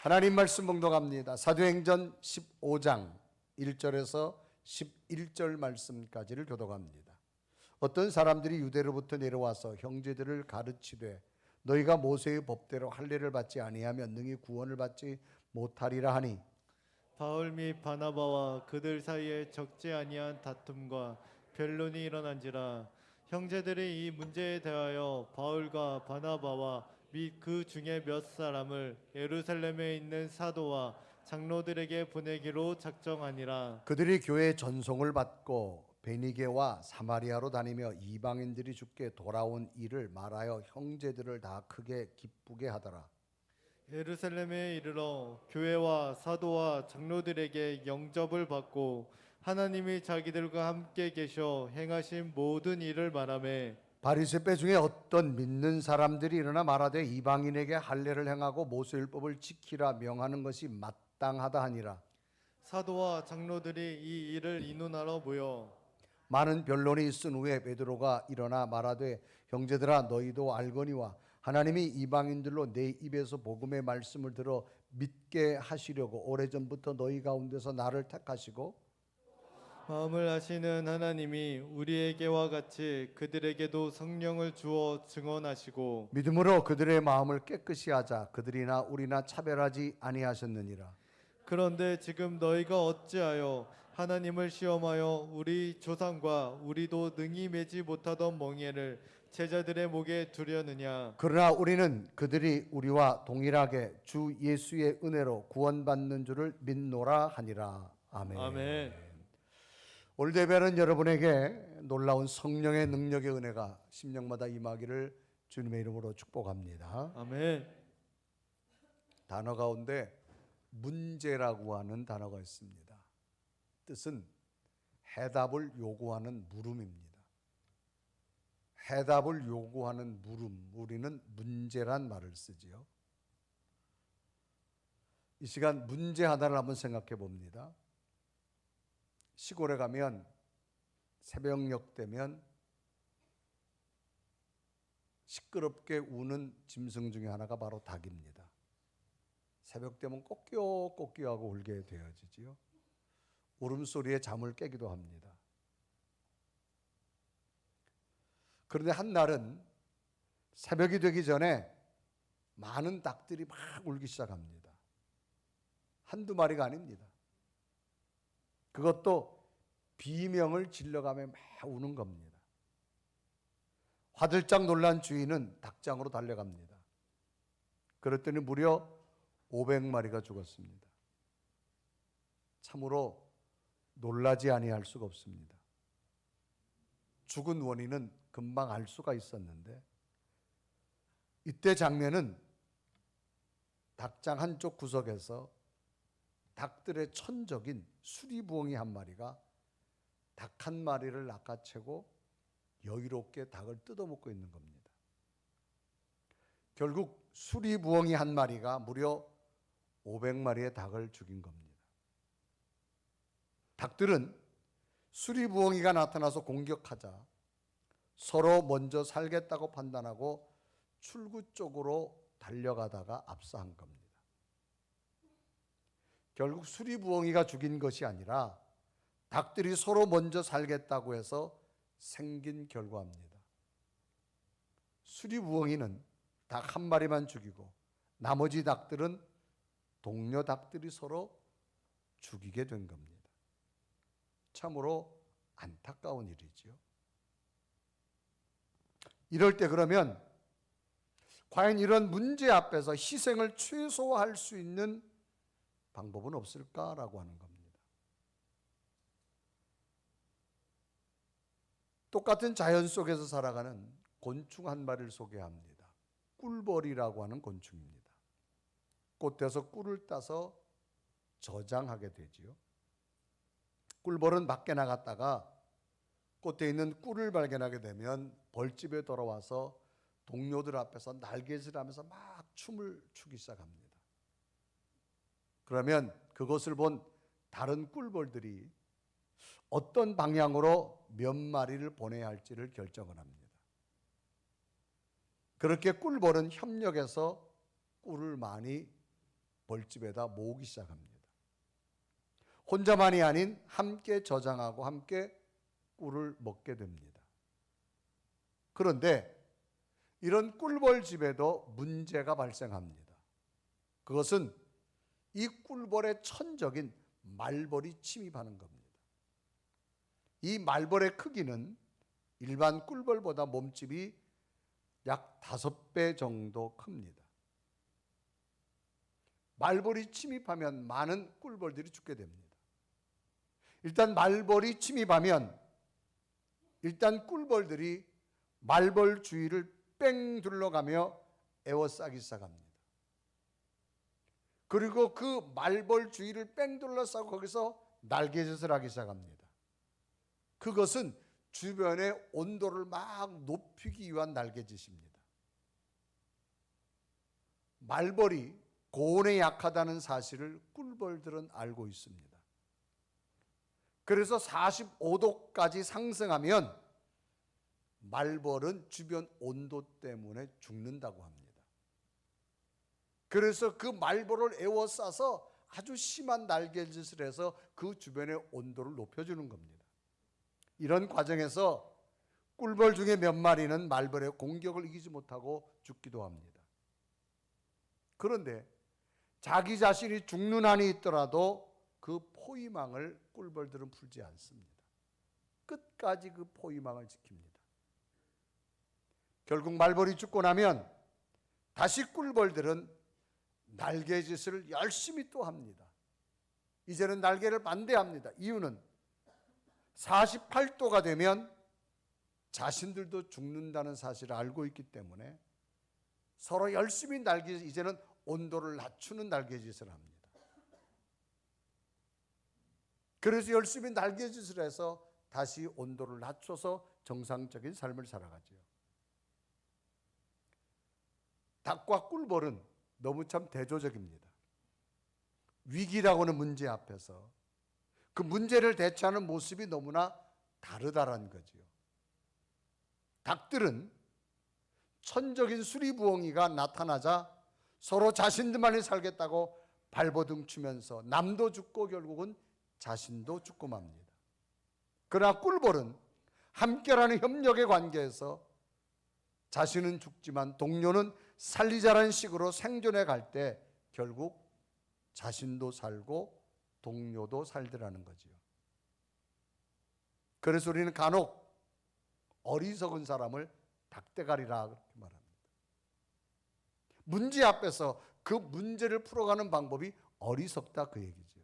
하나님 말씀 봉독합니다. 사도행전 15장 1절에서 11절 말씀까지를 교독합니다. 어떤 사람들이 유대로부터 내려와서 형제들을 가르치되 너희가 모세의 법대로 할례를 받지 아니하면 능히 구원을 받지 못하리라 하니, 바울 및 바나바와 그들 사이에 적지 아니한 다툼과 변론이 일어난지라. 형제들이 이 문제에 대하여 바울과 바나바와 및 그 중에 몇 사람을 예루살렘에 있는 사도와 장로들에게 보내기로 작정하니라. 그들이 교회의 전송을 받고 베니게와 사마리아로 다니며 이방인들이 주께 돌아온 일을 말하여 형제들을 다 크게 기쁘게 하더라. 예루살렘에 이르러 교회와 사도와 장로들에게 영접을 받고 하나님이 자기들과 함께 계셔 행하신 모든 일을 말하며, 바리새파 중에 어떤 믿는 사람들이 일어나 말하되 이방인에게 할례를 행하고 모세율법을 지키라 명하는 것이 마땅하다 하니라. 사도와 장로들이 이 일을 의논하러 모여 많은 변론이 있은 후에 베드로가 일어나 말하되 형제들아 너희도 알거니와 하나님이 이방인들로 내 입에서 복음의 말씀을 들어 믿게 하시려고 오래전부터 너희 가운데서 나를 택하시고 마음을 아시는 하나님이 우리에게와 같이 그들에게도 성령을 주어 증언하시고 믿음으로 그들의 마음을 깨끗이 하자 그들이나 우리나 차별하지 아니하셨느니라. 그런데 지금 너희가 어찌하여 하나님을 시험하여 우리 조상과 우리도 능히 매지 못하던 멍에를 제자들의 목에 두려느냐. 그러나 우리는 그들이 우리와 동일하게 주 예수의 은혜로 구원받는 줄을 믿노라 하니라. 아멘. 아멘. 오늘 예배는 여러분에게 놀라운 성령의 능력의 은혜가 심령마다 임하기를 주님의 이름으로 축복합니다. 아멘. 단어 가운데 문제라고 하는 단어가 있습니다. 뜻은 해답을 요구하는 물음입니다. 해답을 요구하는 물음, 우리는 문제란 말을 쓰지요. 이 시간 문제 하나를 한번 생각해 봅니다. 시골에 가면 새벽녘 되면 시끄럽게 우는 짐승 중에 하나가 바로 닭입니다. 새벽 되면 꼬끼하고 울게 되어지지요. 울음소리에 잠을 깨기도 합니다. 그런데 한 날은 새벽이 되기 전에 많은 닭들이 막 울기 시작합니다. 한두 마리가 아닙니다. 그것도 비명을 질러가며 막 우는 겁니다. 화들짝 놀란 주인은 닭장으로 달려갑니다. 그랬더니 무려 500마리가 죽었습니다. 참으로 놀라지 아니할 수가 없습니다. 죽은 원인은 금방 알 수가 있었는데 이때 장면은 닭장 한쪽 구석에서 닭들의 천적인 수리부엉이 한 마리가 닭 한 마리를 낚아채고 여유롭게 닭을 뜯어먹고 있는 겁니다. 결국 수리부엉이 한 마리가 무려 500마리의 닭을 죽인 겁니다. 닭들은 수리부엉이가 나타나서 공격하자 서로 먼저 살겠다고 판단하고 출구 쪽으로 달려가다가 압사한 겁니다. 결국 수리부엉이가 죽인 것이 아니라 닭들이 서로 먼저 살겠다고 해서 생긴 결과입니다. 수리부엉이는 닭 한 마리만 죽이고 나머지 닭들은 동료 닭들이 서로 죽이게 된 겁니다. 참으로 안타까운 일이지요. 이럴 때 그러면 과연 이런 문제 앞에서 희생을 최소화할 수 있는 방법은 없을까라고 하는 겁니다. 똑같은 자연 속에서 살아가는 곤충 한 마리를 소개합니다. 꿀벌이라고 하는 곤충입니다. 꽃에서 꿀을 따서 저장하게 되지요. 꿀벌은 밖에 나갔다가 꽃에 있는 꿀을 발견하게 되면 벌집에 돌아와서 동료들 앞에서 날개질하면서 막 춤을 추기 시작합니다. 그러면 그것을 본 다른 꿀벌들이 어떤 방향으로 몇 마리를 보내야 할지를 결정을 합니다. 그렇게 꿀벌은 협력해서 꿀을 많이 벌집에다 모으기 시작합니다. 혼자만이 아닌 함께 저장하고 함께 꿀을 먹게 됩니다. 그런데 이런 꿀벌집에도 문제가 발생합니다. 그것은 이 꿀벌의 천적인 말벌이 침입하는 겁니다. 이 말벌의 크기는 일반 꿀벌보다 몸집이 약 5배 정도 큽니다. 말벌이 침입하면 많은 꿀벌들이 죽게 됩니다. 일단 말벌이 침입하면 일단 꿀벌들이 말벌 주위를 뺑 둘러가며 에워싸기 시작합니다. 그리고 그 말벌 주위를 뺑 둘러싸고 거기서 날개짓을 하기 시작합니다. 그것은 주변의 온도를 막 높이기 위한 날개짓입니다. 말벌이 고온에 약하다는 사실을 꿀벌들은 알고 있습니다. 그래서 45도까지 상승하면 말벌은 주변 온도 때문에 죽는다고 합니다. 그래서 그 말벌을 에워싸서 아주 심한 날개짓을 해서 그 주변의 온도를 높여주는 겁니다. 이런 과정에서 꿀벌 중에 몇 마리는 말벌의 공격을 이기지 못하고 죽기도 합니다. 그런데 자기 자신이 죽는 한이 있더라도 그 포위망을 꿀벌들은 풀지 않습니다. 끝까지 그 포위망을 지킵니다. 결국 말벌이 죽고 나면 다시 꿀벌들은 날개짓을 열심히 또 합니다. 이제는 날개를 반대합니다. 이유는 48도가 되면 자신들도 죽는다는 사실을 알고 있기 때문에 서로 열심히 날개짓, 이제는 온도를 낮추는 날개짓을 합니다. 그래서 열심히 날개짓을 해서 다시 온도를 낮춰서 정상적인 삶을 살아가죠. 닭과 꿀벌은 너무 참 대조적입니다. 위기라고 하는 문제 앞에서 그 문제를 대처하는 모습이 너무나 다르다는 거지요. 닭들은 천적인 수리부엉이가 나타나자 서로 자신들만이 살겠다고 발버둥 치면서 남도 죽고 결국은 자신도 죽고 맙니다. 그러나 꿀벌은 함께라는 협력의 관계에서 자신은 죽지만 동료는 살리자라는 식으로 생존해 갈 때 결국 자신도 살고 동료도 살더라는 거지요. 그래서 우리는 간혹 어리석은 사람을 닭대가리라 그렇게 말합니다. 문제 앞에서 그 문제를 풀어가는 방법이 어리석다 그 얘기죠.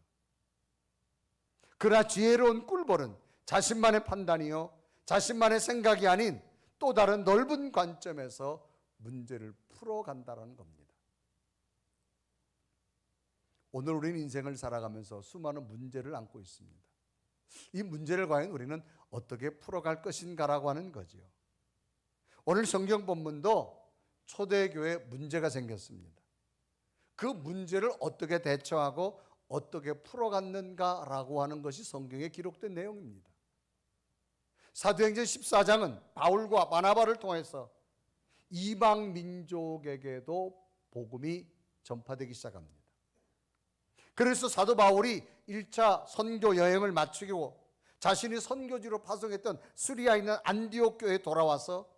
그러나 지혜로운 꿀벌은 자신만의 판단이요 자신만의 생각이 아닌 또 다른 넓은 관점에서 문제를 풀어간다는 겁니다. 오늘 우리는 인생을 살아가면서 수많은 문제를 안고 있습니다. 이 문제를 과연 우리는 어떻게 풀어갈 것인가라고 하는 거죠. 오늘 성경 본문도 초대교회에 문제가 생겼습니다. 그 문제를 어떻게 대처하고 어떻게 풀어갔는가라고 하는 것이 성경에 기록된 내용입니다. 사도행전 14장은 바울과 바나바를 통해서 이방 민족에게도 복음이 전파되기 시작합니다. 그래서 사도 바울이 1차 선교 여행을 마치고 자신이 선교지로 파송했던 수리아에 있는 안디옥 교회에 돌아와서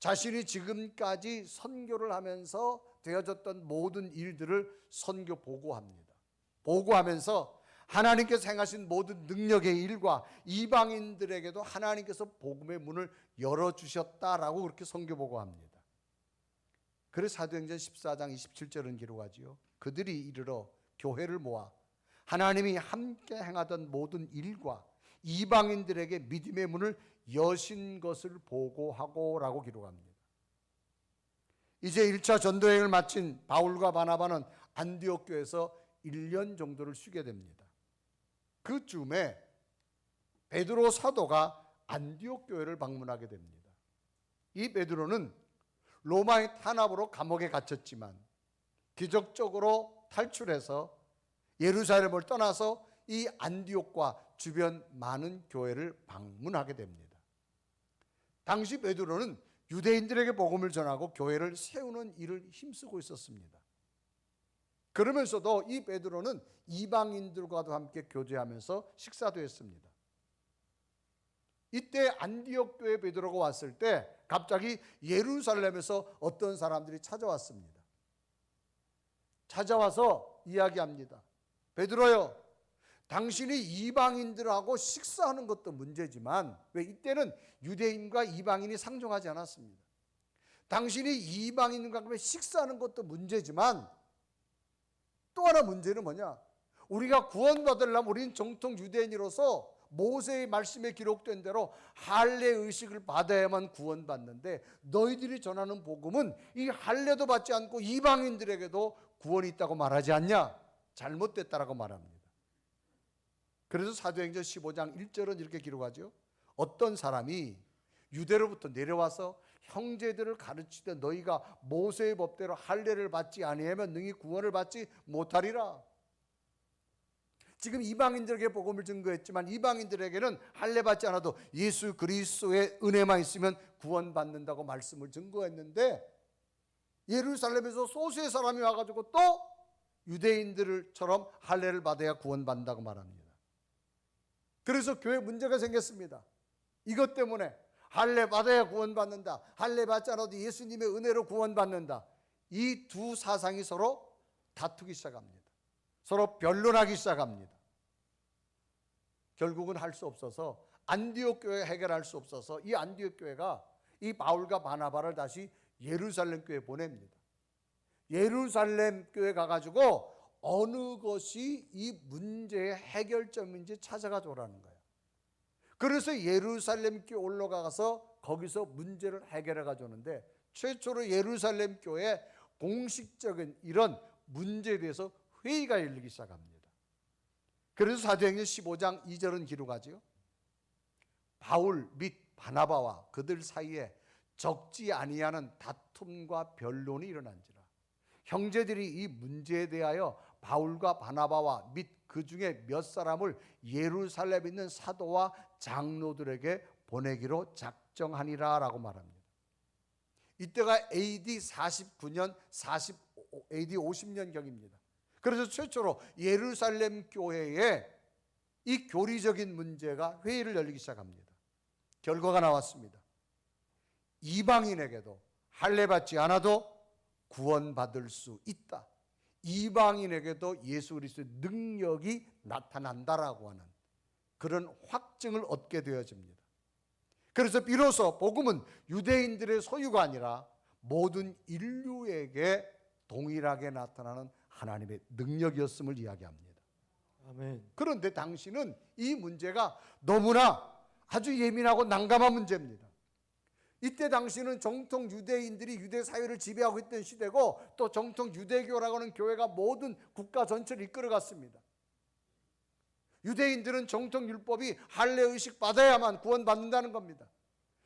자신이 지금까지 선교를 하면서 되어졌던 모든 일들을 선교 보고합니다. 보고하면서 하나님께서 행하신 모든 능력의 일과 이방인들에게도 하나님께서 복음의 문을 열어주셨다라고 그렇게 선교 보고합니다. 그래서 사도행전 14장 27절은 기록하지요. 그들이 이르러 교회를 모아 하나님이 함께 행하던 모든 일과 이방인들에게 믿음의 문을 여신 것을 보고하고라고 기록합니다. 이제 1차 전도여행을 마친 바울과 바나바는 안디옥 교회에서 1년 정도를 쉬게 됩니다. 그 즈음에 베드로 사도가 안디옥 교회를 방문하게 됩니다. 이 베드로는 로마의 탄압으로 감옥에 갇혔지만 기적적으로 탈출해서 예루살렘을 떠나서 이 안디옥과 주변 많은 교회를 방문하게 됩니다. 당시 베드로는 유대인들에게 복음을 전하고 교회를 세우는 일을 힘쓰고 있었습니다. 그러면서도 이 베드로는 이방인들과도 함께 교제하면서 식사도 했습니다. 이때 안디옥 교회 베드로가 왔을 때 갑자기 예루살렘에서 어떤 사람들이 찾아왔습니다. 찾아와서 이야기합니다. 베드로요, 당신이 이방인들하고 식사하는 것도 문제지만, 왜 이때는 유대인과 이방인이 상종하지 않았습니다. 당신이 이방인과 식사하는 것도 문제지만 또 하나 문제는 뭐냐? 우리가 구원받으려면 우리는 정통 유대인으로서 모세의 말씀에 기록된 대로 할례 의식을 받아야만 구원받는데, 너희들이 전하는 복음은 이 할례도 받지 않고 이방인들에게도 구원이 있다고 말하지 않냐? 잘못됐다라고 말합니다. 그래서 사도행전 15장 1절은 이렇게 기록하죠. 어떤 사람이 유대로부터 내려와서 형제들을 가르치되 너희가 모세의 법대로 할례를 받지 아니하면 능히 구원을 받지 못하리라. 지금 이방인들에게 복음을 증거했지만 이방인들에게는 할례 받지 않아도 예수 그리스도의 은혜만 있으면 구원받는다고 말씀을 증거했는데, 예루살렘에서 소수의 사람이 와가지고 또 유대인들처럼 할례를 받아야 구원받는다고 말합니다. 그래서 교회에 문제가 생겼습니다. 이것 때문에 할례 받아야 구원받는다, 할례 받지 않아도 예수님의 은혜로 구원받는다, 이 두 사상이 서로 다투기 시작합니다. 서로 변론하기 시작합니다. 결국은 할 수 없어서 안디옥 교회가 해결할 수 없어서 이 안디옥 교회가 이 바울과 바나바를 다시 예루살렘 교회에 보냅니다. 예루살렘 교회 가가지고 어느 것이 이 문제의 해결점인지 찾아가 줘라는 거예요. 그래서 예루살렘 교회 올라가서 거기서 문제를 해결해 가져오는데, 최초로 예루살렘 교회에 공식적인 이런 문제에 대해서 회의가 열리기 시작합니다. 그래서 사도행전 15장 2절은 기록하죠. 바울 및 바나바와 그들 사이에 적지 아니하는 다툼과 변론이 일어난지라. 형제들이 이 문제에 대하여 바울과 바나바와 및 그 중에 몇 사람을 예루살렘에 있는 사도와 장로들에게 보내기로 작정하니라 라고 말합니다. 이때가 AD 49년, AD 50년경입니다. 그래서 최초로 예루살렘 교회에 이 교리적인 문제가 회의를 열리기 시작합니다. 결과가 나왔습니다. 이방인에게도 할례 받지 않아도 구원받을 수 있다. 이방인에게도 예수 그리스도의 능력이 나타난다라고 하는 그런 확증을 얻게 되어집니다. 그래서 비로소 복음은 유대인들의 소유가 아니라 모든 인류에게 동일하게 나타나는 하나님의 능력이었음을 이야기합니다. 아멘. 그런데 당시는 이 문제가 너무나 아주 예민하고 난감한 문제입니다. 이때 당시는 정통 유대인들이 유대 사회를 지배하고 있던 시대고, 또 정통 유대교라고 하는 교회가 모든 국가 전체를 이끌어갔습니다. 유대인들은 정통 율법이 할례 의식 받아야만 구원받는다는 겁니다.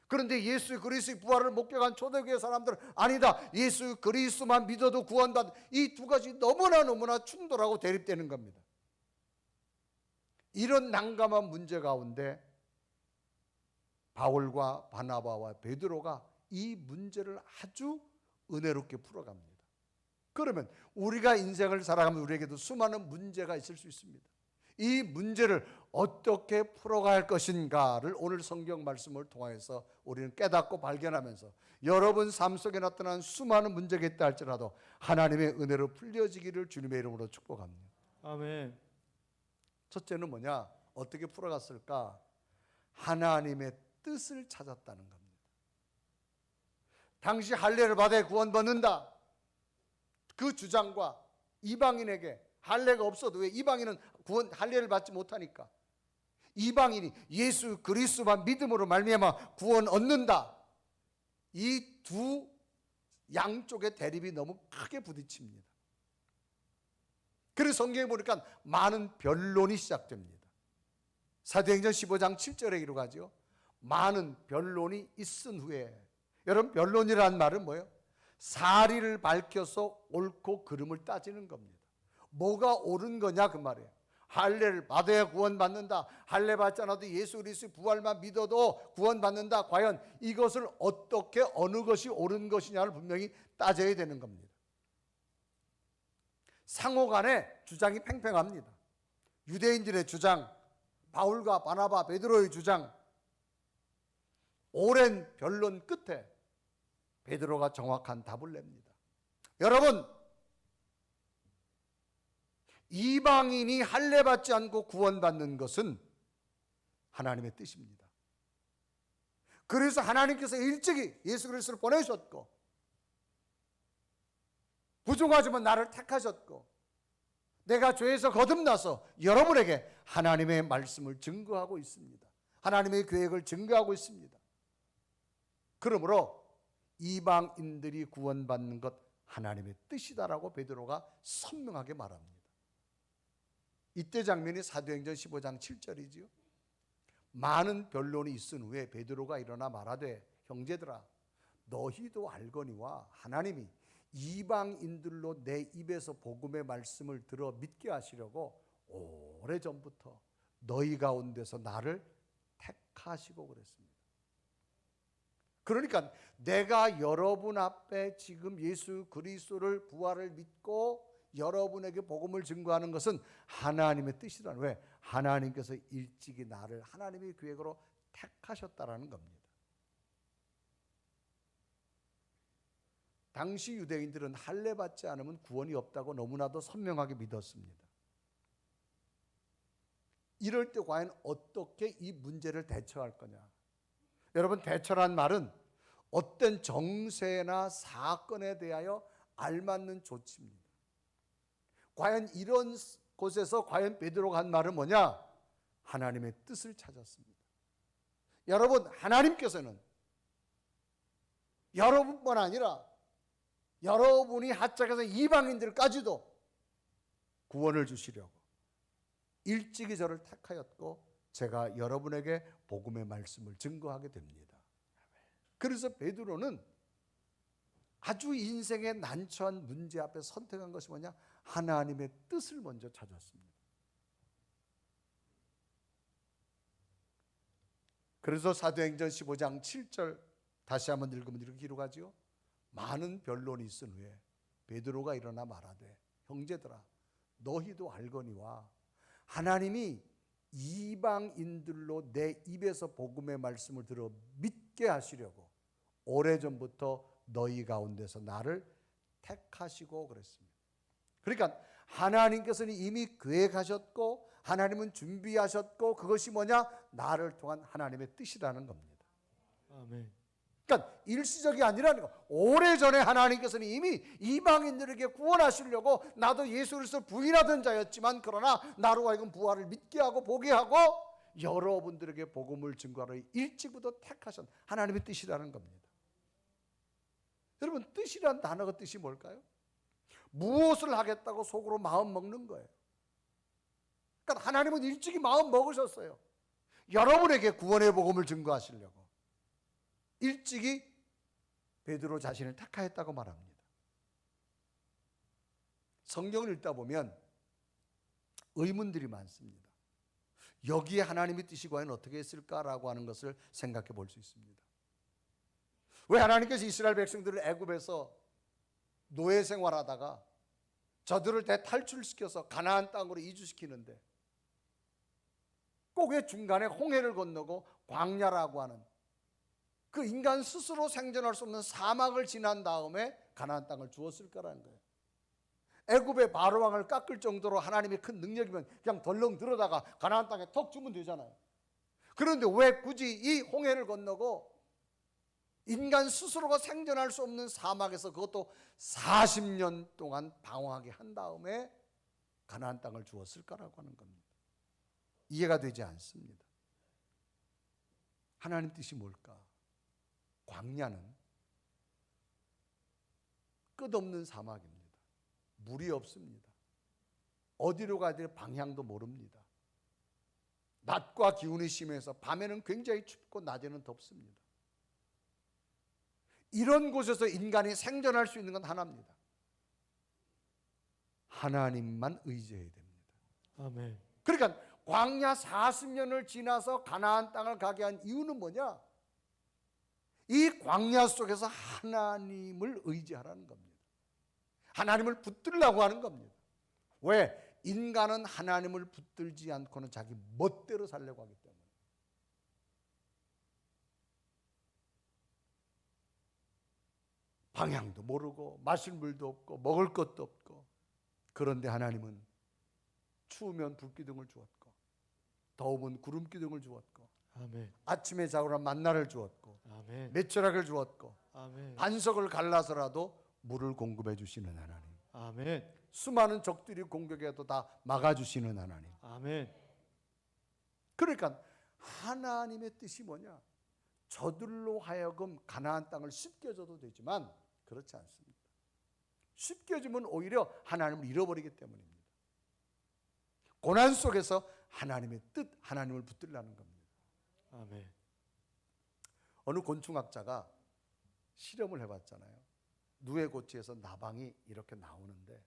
그런데 예수 그리스도의 부활을 목격한 초대교회 사람들은 아니다, 예수 그리스도만 믿어도 구원받는, 이 두 가지 너무나 충돌하고 대립되는 겁니다. 이런 난감한 문제 가운데 바울과 바나바와 베드로가 이 문제를 아주 은혜롭게 풀어갑니다. 그러면 우리가 인생을 살아가면 우리에게도 수많은 문제가 있을 수 있습니다. 이 문제를 어떻게 풀어갈 것인가를 오늘 성경 말씀을 통해서 우리는 깨닫고 발견하면서 여러분 삶 속에 나타난 수많은 문제가 있다 할지라도 하나님의 은혜로 풀려지기를 주님의 이름으로 축복합니다. 아멘. 첫째는 뭐냐? 어떻게 풀어갔을까? 하나님의 뜻을 찾았다는 겁니다. 당시 할례를 받아 구원받는다, 그 주장과 이방인에게 할례가 없어도, 왜 이방인은 할례를 받지 못하니까, 이방인이 예수 그리스도만 믿음으로 말미암아 구원 얻는다, 이 두 양쪽의 대립이 너무 크게 부딪힙니다. 그래서 성경에 보니까 많은 변론이 시작됩니다. 사도행전 15장 7절에 기록하죠. 많은 변론이 있은 후에, 여러분 변론이라는 말은 뭐예요? 사리를 밝혀서 옳고 그름을 따지는 겁니다. 뭐가 옳은 거냐 그 말이에요. 할례를 받아야 구원받는다, 할례 받지 않아도 예수 그리스도의 부활만 믿어도 구원받는다, 과연 이것을 어떻게 어느 것이 옳은 것이냐를 분명히 따져야 되는 겁니다. 상호 간에 주장이 팽팽합니다. 유대인들의 주장, 바울과 바나바, 베드로의 주장, 오랜 변론 끝에 베드로가 정확한 답을 냅니다. 여러분, 이방인이 할례받지 않고 구원받는 것은 하나님의 뜻입니다. 그래서 하나님께서 일찍이 예수 그리스도를 보내셨고, 부족하지만 나를 택하셨고, 내가 죄에서 거듭나서 여러분에게 하나님의 말씀을 증거하고 있습니다. 하나님의 계획을 증거하고 있습니다. 그러므로 이방인들이 구원받는 것 하나님의 뜻이다라고 베드로가 선명하게 말합니다. 이때 장면이 사도행전 15장 7절이지요. 많은 변론이 있은 후에 베드로가 일어나 말하되, 형제들아, 너희도 알거니와 하나님이 이방인들로 내 입에서 복음의 말씀을 들어 믿게 하시려고 오래전부터 너희 가운데서 나를 택하시고 그랬습니다. 그러니까 내가 여러분 앞에 지금 예수 그리스도를 부활을 믿고 여러분에게 복음을 증거하는 것은 하나님의 뜻이라는, 왜? 하나님께서 일찍이 나를 하나님의 계획으로 택하셨다라는 겁니다. 당시 유대인들은 할례 받지 않으면 구원이 없다고 너무나도 선명하게 믿었습니다. 이럴 때 과연 어떻게 이 문제를 대처할 거냐? 여러분, 대처란 말은 어떤 정세나 사건에 대하여 알맞는 조치입니다. 과연 이런 곳에서 과연 베드로가 한 말은 뭐냐? 하나님의 뜻을 찾았습니다. 여러분, 하나님께서는 여러분뿐 아니라 여러분이 하찮아서 이방인들까지도 구원을 주시려고 일찍이 저를 택하였고 제가 여러분에게 복음의 말씀을 증거하게 됩니다. 그래서 베드로는 아주 인생의 난처한 문제 앞에 선택한 것이 뭐냐? 하나님의 뜻을 먼저 찾았습니다. 그래서 사도행전 15장 7절 다시 한번 읽으면 이렇게 기록하지요. 많은 변론이 있은 후에 베드로가 일어나 말하되, 형제들아, 너희도 알거니와 하나님이 이방인들로 내 입에서 복음의 말씀을 들어 믿게 하시려고 오래전부터 너희 가운데서 나를 택하시고 그랬습니다. 그러니까 하나님께서는 이미 계획하셨고 하나님은 준비하셨고, 그것이 뭐냐? 나를 통한 하나님의 뜻이라는 겁니다. 아멘. 그러니까 일시적이 아니라는 거. 오래전에 하나님께서는 이미 이방인들에게 구원하시려고, 나도 예수 그리스도를 부인하던 자였지만 그러나 나로 하여금 부활을 믿게 하고 보게 하고 여러분들에게 복음을 증거하러 일찍부터 택하신 하나님의 뜻이라는 겁니다. 여러분, 뜻이란 단어가 뜻이 뭘까요? 무엇을 하겠다고 속으로 마음 먹는 거예요. 그러니까 하나님은 일찍이 마음 먹으셨어요. 여러분에게 구원의 복음을 증거하시려고 일찍이 베드로 자신을 택하였다고 말합니다. 성경을 읽다 보면 의문들이 많습니다. 여기에 하나님의 뜻이 과연 어떻게 했을까라고 하는 것을 생각해 볼 수 있습니다. 왜 하나님께서 이스라엘 백성들을 애굽에서 노예 생활하다가 저들을 대탈출시켜서 가나안 땅으로 이주시키는데 꼭 왜 중간에 홍해를 건너고 광야라고 하는 그 인간 스스로 생존할 수 없는 사막을 지난 다음에 가나안 땅을 주었을까라는 거예요. 애굽의 바로 왕을 깎을 정도로 하나님의 큰 능력이면 그냥 덜렁 들어다가 가나안 땅에 턱 주면 되잖아요. 그런데 왜 굳이 이 홍해를 건너고 인간 스스로가 생존할 수 없는 사막에서 그것도 40년 동안 방황하게 한 다음에 가나안 땅을 주었을까라고 하는 겁니다. 이해가 되지 않습니다. 하나님 뜻이 뭘까? 광야는 끝없는 사막입니다. 물이 없습니다. 어디로 가야 될 방향도 모릅니다. 낮과 기온이 심해서 밤에는 굉장히 춥고 낮에는 덥습니다. 이런 곳에서 인간이 생존할 수 있는 건 하나입니다. 하나님만 의지해야 됩니다. 아멘. 그러니까 광야 40년을 지나서 가나안 땅을 가게 한 이유는 뭐냐? 이 광야 속에서 하나님을 의지하라는 겁니다. 하나님을 붙들려고 하는 겁니다. 왜? 인간은 하나님을 붙들지 않고는 자기 멋대로 살려고 하기 때문에. 방향도 모르고 마실 물도 없고 먹을 것도 없고. 그런데 하나님은 추우면 불기둥을 주었고 더우면 구름기둥을 주었고 아멘. 아침에 자고란 만나를 주었고 아멘. 메추라기를 주었고 아멘. 반석을 갈라서라도 물을 공급해 주시는 하나님. 아멘. 수많은 적들이 공격해도 다 막아주시는 하나님. 아멘. 그러니까 하나님의 뜻이 뭐냐? 저들로 하여금 가나안 땅을 쉽게 줘도 되지만 그렇지 않습니다. 쉽게 주면 오히려 하나님을 잃어버리기 때문입니다. 고난 속에서 하나님의 뜻, 하나님을 붙들라는 겁니다. 아멘. 어느 곤충학자가 실험을 해봤잖아요. 누에고치에서 나방이 이렇게 나오는데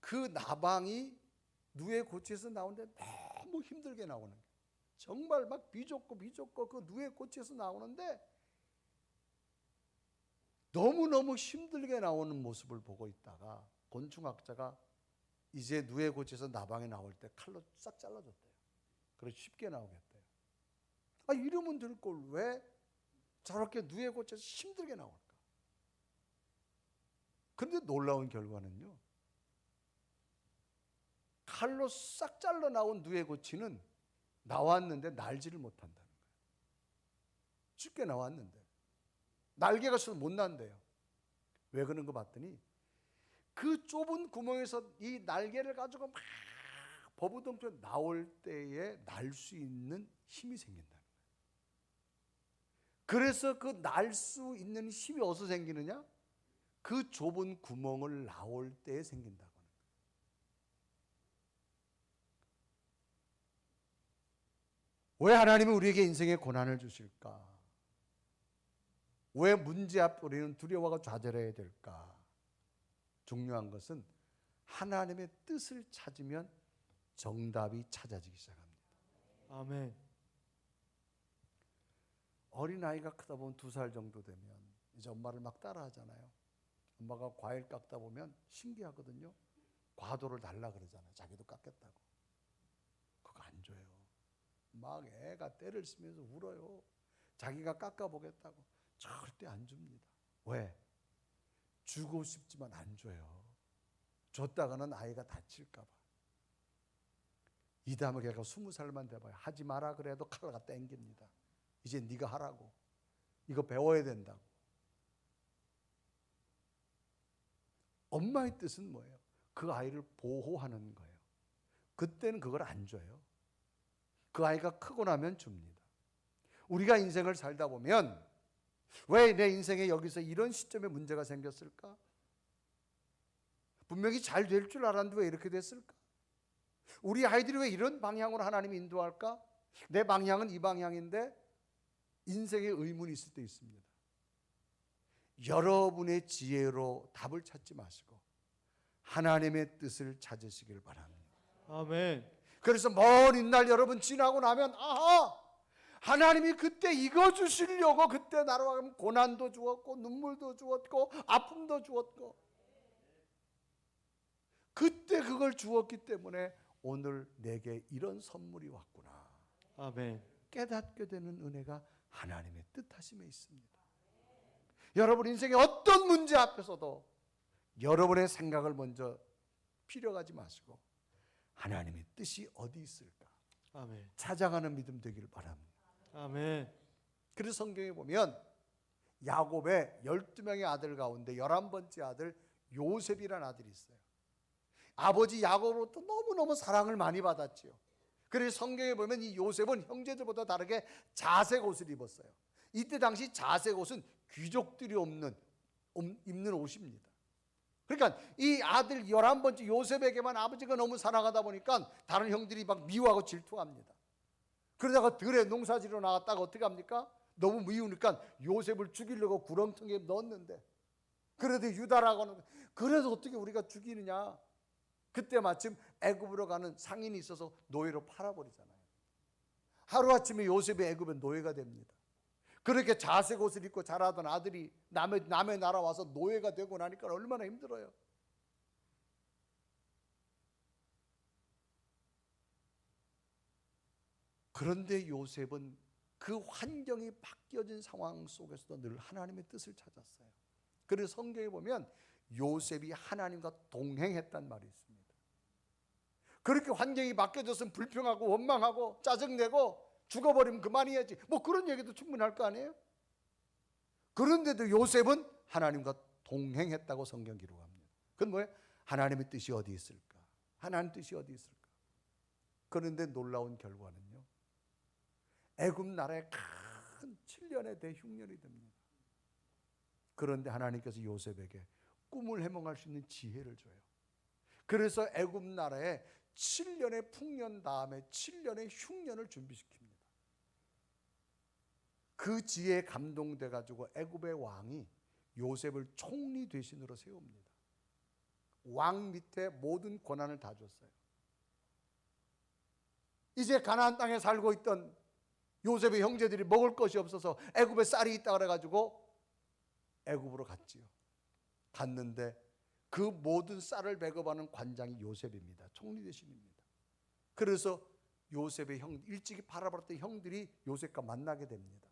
그 나방이 누에고치에서 나오는데 너무 힘들게 나오는 거예요. 정말 막 비좁고 그 누에고치에서 나오는데 너무너무 힘들게 나오는 모습을 보고 있다가 곤충학자가 이제 누에고치에서 나방이 나올 때 칼로 싹 잘라줬대요. 그래서 쉽게 나오겠대요. 아, 이러면 될 걸 왜 저렇게 누에고치에서 힘들게 나올까? 그런데 놀라운 결과는요, 칼로 싹 잘라 나온 누에고치는 나왔는데 날지를 못한다는 거예요. 쉽게 나왔는데 날개가 없어서 못 난대요. 왜 그런 거 봤더니 그 좁은 구멍에서 이 날개를 가지고 막 버부덩쳐 나올 때에 날 수 있는 힘이 생긴다는 거예요. 그래서 그 날 수 있는 힘이 어디서 생기느냐? 그 좁은 구멍을 나올 때에 생긴다고 하는 거예요. 왜 하나님은 우리에게 인생의 고난을 주실까? 왜 문제 앞에 우리는 두려워하고 좌절해야 될까? 중요한 것은 하나님의 뜻을 찾으면 정답이 찾아지기 시작합니다. 아멘. 어린아이가 크다 보면 2살 정도 되면 이제 엄마를 막 따라하잖아요. 엄마가 과일 깎다 보면 신기하거든요. 과도를 달라 그러잖아요. 자기도 깎겠다고. 그거 안 줘요. 막 애가 때를 쓰면서 울어요. 자기가 깎아보겠다고. 절대 안 줍니다. 왜? 주고 싶지만 안 줘요. 줬다가는 아이가 다칠까 봐. 이 다음에 걔가 20살만 돼봐요. 하지 마라 그래도 칼을 갖다 앵깁니다. 이제 네가 하라고. 이거 배워야 된다고. 엄마의 뜻은 뭐예요? 그 아이를 보호하는 거예요. 그때는 그걸 안 줘요. 그 아이가 크고 나면 줍니다. 우리가 인생을 살다 보면 왜 내 인생에 여기서 이런 시점에 문제가 생겼을까? 분명히 잘 될 줄 알았는데 왜 이렇게 됐을까? 우리 아이들이 왜 이런 방향으로 하나님이 인도할까? 내 방향은 이 방향인데 인생에 의문이 있을 때 있습니다. 여러분의 지혜로 답을 찾지 마시고 하나님의 뜻을 찾으시길 바랍니다. 아멘. 그래서 먼 훗날 여러분 지나고 나면 아하! 하나님이 그때 이거 주시려고 그때 나로 고난도 주었고 눈물도 주었고 아픔도 주었고 그때 그걸 주었기 때문에 오늘 내게 이런 선물이 왔구나. 아멘. 깨닫게 되는 은혜가 하나님의 뜻하심에 있습니다. 여러분 인생의 어떤 문제 앞에서도 여러분의 생각을 먼저 필요하지 마시고 하나님의 뜻이 어디 있을까 아멘. 찾아가는 믿음 되기를 바랍니다. 아멘. 그래서 성경에 보면 야곱의 12명의 아들 가운데 11번째 아들 요셉이라는 아들이 있어요. 아버지 야곱으로부터 너무너무 사랑을 많이 받았지요. 그래서 성경에 보면 이 요셉은 형제들보다 다르게 자색 옷을 입었어요. 이때 당시 자색 옷은 귀족들이 입는 옷입니다. 그러니까 이 아들 11번째 요셉에게만 아버지가 너무 사랑하다 보니까 다른 형들이 막 미워하고 질투합니다. 그러다가 들에 농사지러 나갔다가 어떻게 합니까? 너무 미우니까 요셉을 죽이려고 구렁텅이에 넣었는데 그래도 유다라고는 그래서 어떻게 우리가 죽이느냐? 그때 마침 애굽으로 가는 상인이 있어서 노예로 팔아버리잖아요. 하루아침에 요셉이 애굽의 노예가 됩니다. 그렇게 자색 옷을 입고 자라던 아들이 남의 나라 와서 노예가 되고 나니까 얼마나 힘들어요. 그런데 요셉은 그 환경이 바뀌어진 상황 속에서도 늘 하나님의 뜻을 찾았어요. 그래서 성경에 보면 요셉이 하나님과 동행했단 말이 있습니다. 그렇게 환경이 바뀌어졌으면 불평하고 원망하고 짜증내고 죽어버리면 그만이야지, 뭐 그런 얘기도 충분할 거 아니에요? 그런데도 요셉은 하나님과 동행했다고 성경 기록합니다. 그건 뭐예요? 하나님의 뜻이 어디 있을까? 하나님 뜻이 어디 있을까? 그런데 놀라운 결과는요, 애굽 나라에 큰 7년의 대흉년이 됩니다. 그런데 하나님께서 요셉에게 꿈을 해몽할 수 있는 지혜를 줘요. 그래서 애굽 나라에 7년의 풍년 다음에 7년의 흉년을 준비시킵니다. 그 지혜에 감동돼 가지고 애굽의 왕이 요셉을 총리 대신으로 세웁니다. 왕 밑에 모든 권한을 다 줬어요. 이제 가나안 땅에 살고 있던 요셉의 형제들이 먹을 것이 없어서 애굽에 쌀이 있다 그래 가지고 애굽으로 갔지요. 갔는데 그 모든 쌀을 배급하는 관장이 요셉입니다. 총리 대신입니다. 그래서 요셉의 일찍이 팔아버렸던 형들이 요셉과 만나게 됩니다.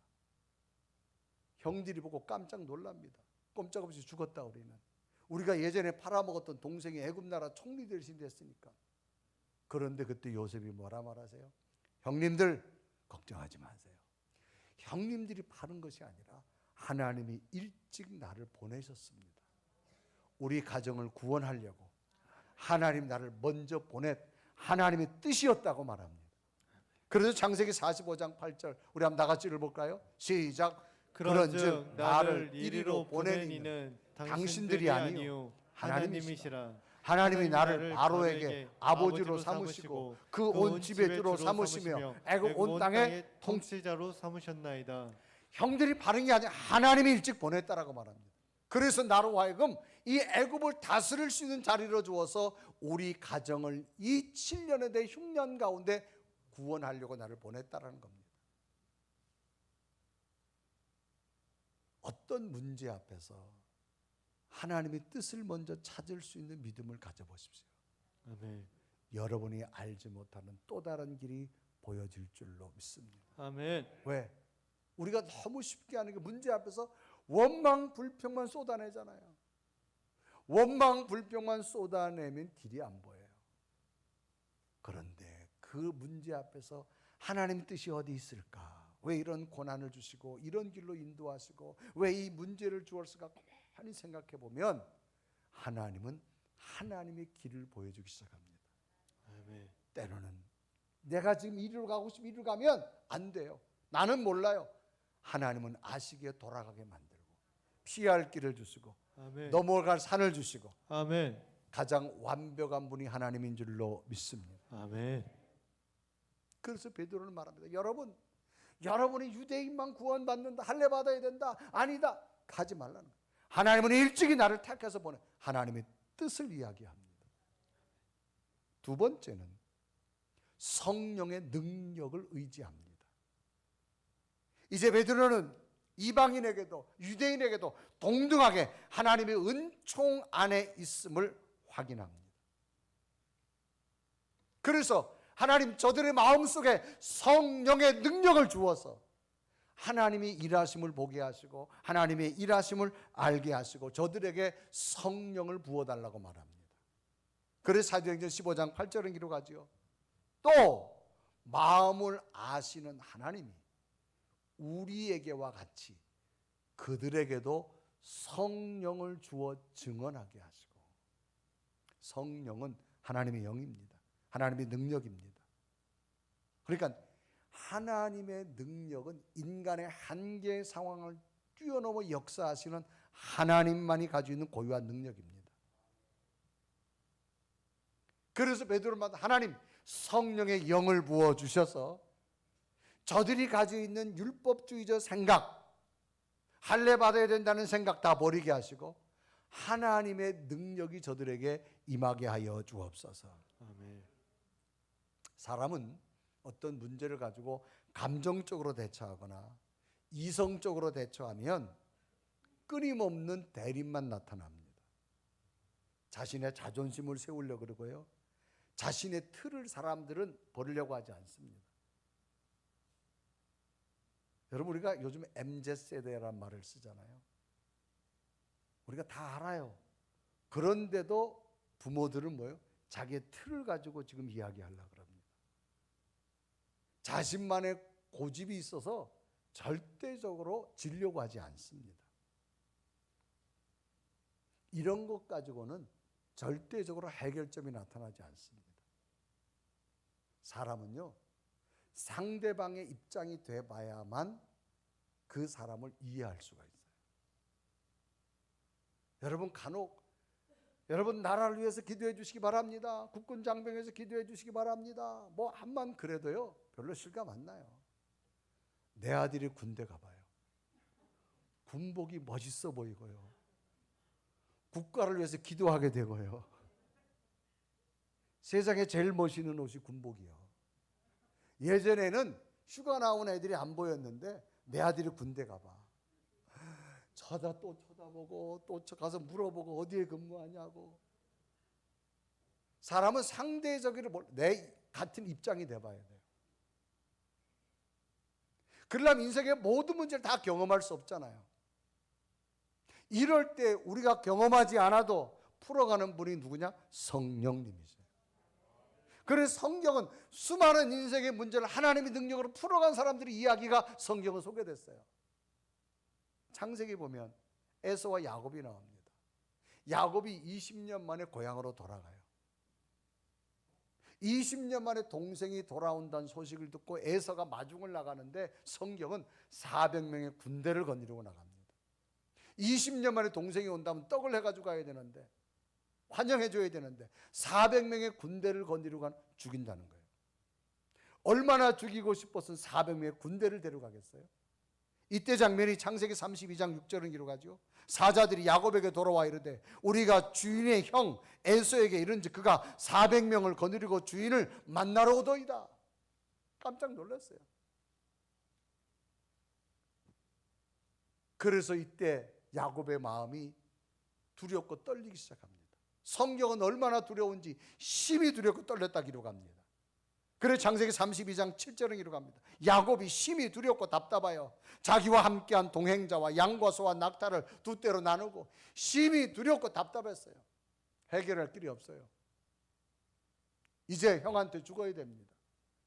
형들이 보고 깜짝 놀랍니다. 꼼짝없이 죽었다 우리는. 우리가 예전에 팔아먹었던 동생이 애굽 나라 총리 대신 됐으니까. 그런데 그때 요셉이 뭐라 말하세요? 형님들 걱정하지 마세요. 형님들이 파는 것이 아니라 하나님이 일찍 나를 보내셨습니다. 우리 가정을 구원하려고 하나님 나를 먼저 보냈 하나님의 뜻이었다고 말합니다. 그래서 창세기 45장 8절 우리 한번 나같이 읽어볼까요? 시작. 그런즉 나를 이리로 보낸 이는 당신들이 아니요 하나님이시라. 하나님이 나를 바로에게 아버지로 삼으시고 그 온 집의 주로 삼으시며 애굽 온 땅의 통치자로 삼으셨나이다. 형들이 바른 게 아니라 하나님이 일찍 보냈다라고 말합니다. 그래서 나로 하여금 이 애굽을 다스릴 수 있는 자리로 주어서 우리 가정을 이 7년의 대 흉년 가운데 구원하려고 나를 보냈다라는 겁니다. 어떤 문제 앞에서 하나님의 뜻을 먼저 찾을 수 있는 믿음을 가져보십시오. 아멘. 여러분이 알지 못하는 또 다른 길이 보여질 줄로 믿습니다. 아멘. 왜? 우리가 너무 쉽게 하는 게 문제 앞에서 원망 불평만 쏟아내잖아요. 원망 불평만 쏟아내면 길이 안 보여요. 그런데 그 문제 앞에서 하나님의 뜻이 어디 있을까? 왜 이런 고난을 주시고 이런 길로 인도하시고 왜 이 문제를 주었을까? 가만히 생각해 보면 하나님은 하나님의 길을 보여주기 시작합니다. 아멘. 때로는 내가 지금 이리로 가고 싶으면 이리로 가면 안 돼요. 나는 몰라요. 하나님은 아시기에 돌아가게 만들고 피할 길을 주시고 아멘. 넘어갈 산을 주시고 아멘. 가장 완벽한 분이 하나님인 줄로 믿습니다. 아멘. 그래서 베드로는 말합니다. 여러분이 유대인만 구원받는다, 할례 받아야 된다, 아니다, 가지 말라는 거예요. 하나님은 일찍이 나를 택해서 보내 하나님의 뜻을 이야기합니다. 두 번째는 성령의 능력을 의지합니다. 이제 베드로는 이방인에게도 유대인에게도 동등하게 하나님의 은총 안에 있음을 확인합니다. 그래서 하나님 저들의 마음속에 성령의 능력을 주어서 하나님이 일하심을 보게 하시고 하나님의 일하심을 알게 하시고 저들에게 성령을 부어달라고 말합니다. 그래서 사도행전 15장 8절은 기록하지요. 또 마음을 아시는 하나님이 우리에게와 같이 그들에게도 성령을 주어 증언하게 하시고, 성령은 하나님의 영입니다. 하나님의 능력입니다. 그러니까 하나님의 능력은 인간의 한계 상황을 뛰어넘어 역사하시는 하나님만이 가지고 있는 고유한 능력입니다. 그래서 베드로마다 하나님 성령의 영을 부어주셔서 저들이 가지고 있는 율법주의적 생각, 할례 받아야 된다는 생각 다 버리게 하시고 하나님의 능력이 저들에게 임하게 하여 주옵소서. 아멘. 사람은 어떤 문제를 가지고 감정적으로 대처하거나 이성적으로 대처하면 끊임없는 대립만 나타납니다. 자신의 자존심을 세우려고 그러고요, 자신의 틀을 사람들은 버리려고 하지 않습니다. 여러분, 우리가 요즘 MZ세대란 말을 쓰잖아요. 우리가 다 알아요. 그런데도 부모들은 뭐예요? 자기의 틀을 가지고 지금 이야기하려고 합니다. 자신만의 고집이 있어서 절대적으로 지려고 하지 않습니다. 이런 것 가지고는 절대적으로 해결점이 나타나지 않습니다. 사람은요, 상대방의 입장이 돼봐야만 그 사람을 이해할 수가 있어요. 여러분, 간혹 여러분 나라를 위해서 기도해 주시기 바랍니다. 국군 장병에 서 기도해 주시기 바랍니다. 뭐 한만 그래도요, 별로 실감 안 나요. 내 아들이 군대 가봐요. 군복이 멋있어 보이고요, 국가를 위해서 기도하게 되고요. 세상에 제일 멋있는 옷이 군복이요. 예전에는 휴가 나온 애들이 안 보였는데 내 아들이 군대 가봐. 또 쳐다보고 또 가서 물어보고 어디에 근무하냐고. 사람은 상대적으로 내 같은 입장이 돼봐야 돼요. 그러려면 인생의 모든 문제를 다 경험할 수 없잖아요. 이럴 때 우리가 경험하지 않아도 풀어가는 분이 누구냐? 성령님이세요. 그래서 성경은 수많은 인생의 문제를 하나님의 능력으로 풀어간 사람들의 이야기가 성경에 소개됐어요. 창세기 보면 에서와 야곱이 나옵니다. 야곱이 20년 만에 고향으로 돌아가요. 20년 만에 동생이 돌아온다는 소식을 듣고 에서가 마중을 나가는데 성경은 400명의 군대를 거느리고 나갑니다. 20년 만에 동생이 온다면 떡을 해가지고 가야 되는데, 환영해줘야 되는데 400명의 군대를 거느리고 죽인다는 거예요. 얼마나 죽이고 싶었으면 400명의 군대를 데려가겠어요? 이때 장면이 창세기 32장 6절은 기록하죠. 사자들이 야곱에게 돌아와 이르되 우리가 주인의 형 에서에게 이른즉 그가 400명을 거느리고 주인을 만나러 오더이다. 깜짝 놀랐어요. 그래서 이때 야곱의 마음이 두렵고 떨리기 시작합니다. 성경은 얼마나 두려운지 심히 두렵고 떨렸다 기록합니다. 그래서 창세기 32장 7절은 기록합니다. 야곱이 심히 두렵고 답답하여 자기와 함께한 동행자와 양과 소와 낙타를 두 떼로 나누고 심히 두렵고 답답했어요. 해결할 길이 없어요. 이제 형한테 죽어야 됩니다.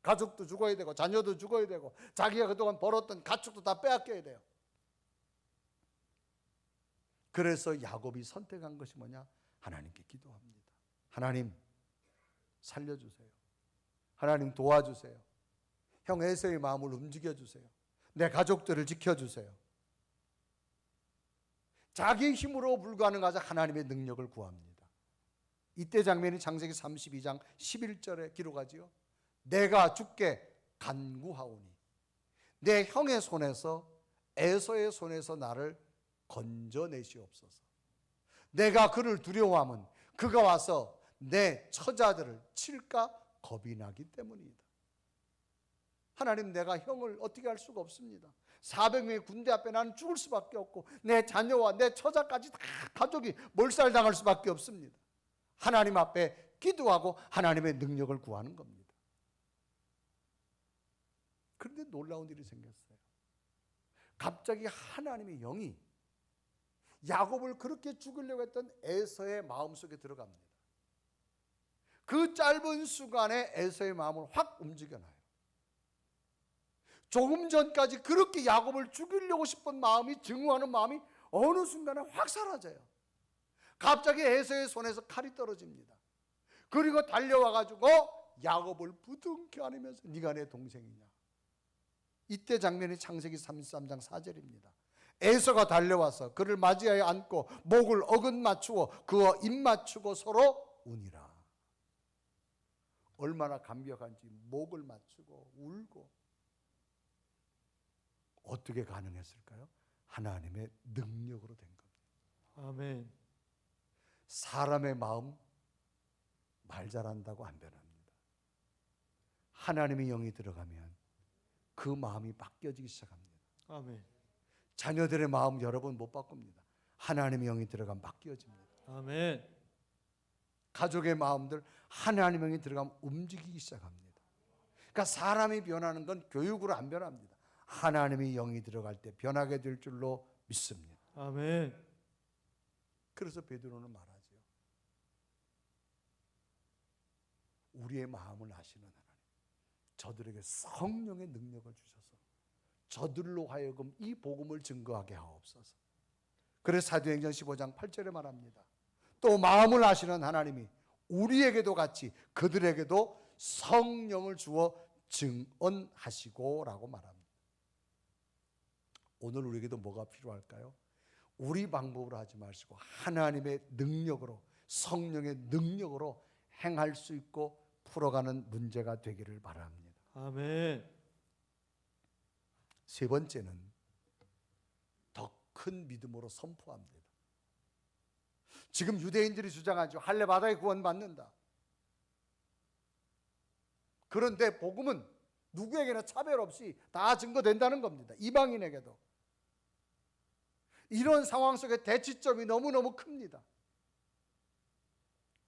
가족도 죽어야 되고 자녀도 죽어야 되고 자기가 그동안 벌었던 가축도 다 빼앗겨야 돼요. 그래서 야곱이 선택한 것이 뭐냐? 하나님께 기도합니다. 하나님 살려주세요. 하나님 도와주세요. 형 에서의 마음을 움직여주세요. 내 가족들을 지켜주세요. 자기 힘으로 불가능하자 하나님의 능력을 구합니다. 이때 장면이 창세기 32장 11절에 기록하지요. 내가 주께 간구하오니 내 형의 손에서 에서의 손에서 나를 건져내시옵소서. 내가 그를 두려워하면 그가 와서 내 처자들을 칠까 겁이 나기 때문이다. 하나님, 내가 형을 어떻게 할 수가 없습니다. 400명의 군대 앞에 나는 죽을 수밖에 없고 내 자녀와 내 처자까지 다 가족이 몰살당할 수밖에 없습니다. 하나님 앞에 기도하고 하나님의 능력을 구하는 겁니다. 그런데 놀라운 일이 생겼어요. 갑자기 하나님의 영이 야곱을 그렇게 죽이려고 했던 에서의 마음속에 들어갑니다. 그 짧은 순간에 에서의 마음을 확 움직여놔요. 조금 전까지 그렇게 야곱을 죽이려고 싶은 마음이, 증오하는 마음이 어느 순간에 확 사라져요. 갑자기 에서의 손에서 칼이 떨어집니다. 그리고 달려와가지고 야곱을 부둥켜 안으면서 네가 내 동생이냐. 이때 장면이 창세기 33장 4절입니다. 에서가 달려와서 그를 맞이하여 안고 목을 어긋 맞추고 그와 입 맞추고 서로 우니라. 얼마나 감격한지 목을 맞추고 울고. 어떻게 가능했을까요? 하나님의 능력으로 된 겁니다. 아멘. 사람의 마음 말 잘한다고 안 변합니다. 하나님의 영이 들어가면 그 마음이 바뀌어지기 시작합니다. 아멘. 자녀들의 마음 여러분 못 바꿉니다. 하나님의 영이 들어가면 바뀌어집니다. 아멘. 가족의 마음들 하나님의 영이 들어가면 움직이기 시작합니다. 그러니까 사람이 변하는 건 교육으로 안 변합니다. 하나님의 영이 들어갈 때 변하게 될 줄로 믿습니다. 아멘. 그래서 베드로는 말하죠. 우리의 마음을 아시는 하나님, 저들에게 성령의 능력을 주셔서 저들로 하여금 이 복음을 증거하게 하옵소서. 그래서 사도행전 15장 8절에 말합니다. 또 마음을 아시는 하나님이 우리에게도 같이 그들에게도 성령을 주어 증언하시고 라고 말합니다. 오늘 우리에게도 뭐가 필요할까요? 우리 방법으로 하지 마시고 하나님의 능력으로, 성령의 능력으로 행할 수 있고 풀어가는 문제가 되기를 바랍니다. 아멘. 세 번째는 더 큰 믿음으로 선포합니다. 지금 유대인들이 주장하죠. 할례바다에 구원받는다. 그런데 복음은 누구에게나 차별 없이 다 증거된다는 겁니다. 이방인에게도. 이런 상황 속에 대치점이 너무너무 큽니다.